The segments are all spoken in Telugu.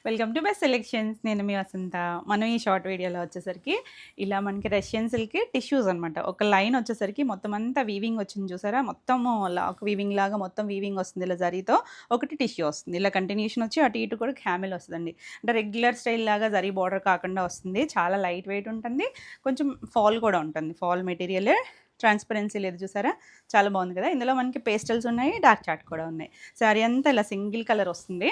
Welcome to best selections. నేను మీ వసంత. మనం ఈ షార్ట్ వీడియోలో వచ్చేసరికి ఇలా మనకి రష్యన్ సిల్క్ టిష్యూస్ అనమాట. ఒక లైన్ వచ్చేసరికి మొత్తం అంతా వీవింగ్ వచ్చింది చూసారా, మొత్తము లాక్ వీవింగ్ లాగా మొత్తం వీవింగ్ వస్తుంది. ఇలా జరీతో ఒకటి టిష్యూ వస్తుంది, ఇలా కంటిన్యూషన్ వచ్చి అటు ఇటు కూడా క్యామెల్ వస్తుందండి. అంటే రెగ్యులర్ స్టైల్ లాగా జరీ బార్డర్ కాకుండా వస్తుంది. చాలా లైట్ వెయిట్ ఉంటుంది, కొంచెం ఫాల్ కూడా ఉంటుంది. ఫాల్ మెటీరియల్, ట్రాన్స్పరెన్సీ లేదు చూసారా, చాలా బాగుంది కదా. ఇందులో మనకి పేస్టల్స్ ఉన్నాయి, డార్క్ చాట్ కూడా ఉన్నాయి. శారీ అంతా ఇలా సింగిల్ కలర్ వస్తుంది.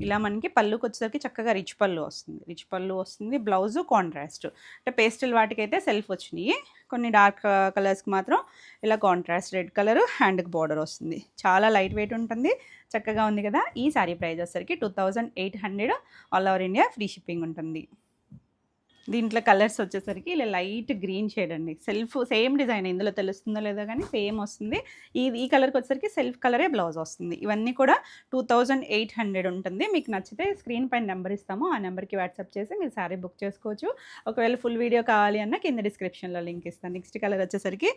ఇలా మనకి పళ్ళుకి వచ్చేసరికి చక్కగా రిచ్ పళ్ళు వస్తుంది. రిచ్ పళ్ళు వస్తుంది, బ్లౌజు కాంట్రాస్ట్. అంటే పేస్టల్ వాటికైతే సెల్ఫ్ వచ్చినాయి, కొన్ని డార్క్ కలర్స్కి మాత్రం ఇలా కాంట్రాస్ట్ రెడ్ కలర్ హ్యాండ్కి బార్డర్ వస్తుంది. చాలా లైట్ వెయిట్ ఉంటుంది, చక్కగా ఉంది కదా. ఈ శారీ ప్రైస్ వచ్చేసరికి 2800, all over India free shipping ఉంటుంది. దీంట్లో కలర్స్ వచ్చేసరికి ఇలా లైట్ గ్రీన్ షేడ్ అండి. సెల్ఫ్ సేమ్ డిజైన్, ఇందులో తెలుస్తుందో లేదో కానీ సేమ్ వస్తుంది. ఈ కలర్కి వచ్చేసరికి సెల్ఫ్ కలరే బ్లౌజ్ వస్తుంది. ఇవన్నీ కూడా 2800 ఉంటుంది. మీకు నచ్చితే స్క్రీన్ పైన నెంబర్ ఇస్తాము, ఆ నెంబర్కి వాట్సాప్ చేసి మీరు శారీ బుక్ చేసుకోవచ్చు. ఒకవేళ ఫుల్ వీడియో కావాలి అన్న కింద డిస్క్రిప్షన్లో లింక్ ఇస్తాను. నెక్స్ట్ కలర్ వచ్చేసరికి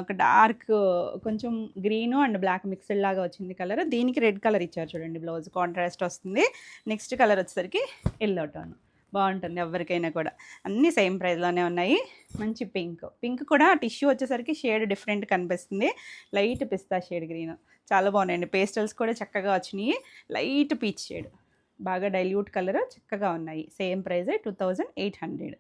ఒక డార్క్ కొంచెం గ్రీను అండ్ బ్లాక్ మిక్స్డ్ లాగా వచ్చింది కలర్. దీనికి రెడ్ కలర్ ఇచ్చారు చూడండి, బ్లౌజ్ కాంట్రాస్ట్ వస్తుంది. నెక్స్ట్ కలర్ వచ్చేసరికి ఎల్లో టోన్, బాగుంటుంది ఎవరికైనా కూడా. అన్నీ సేమ్ ప్రైస్లోనే ఉన్నాయి. మంచి పింక్ కూడా టిష్యూ వచ్చేసరికి షేడ్ డిఫరెంట్ కనిపిస్తుంది. లైట్ పిస్తా షేడ్ గ్రీన్, చాలా బాగున్నాయండి. పేస్టల్స్ కూడా చక్కగా వచ్చినాయి. లైట్ పీచ్ షేడ్, బాగా డైల్యూట్ కలర్, చక్కగా ఉన్నాయి. సేమ్ ప్రైజే 2800.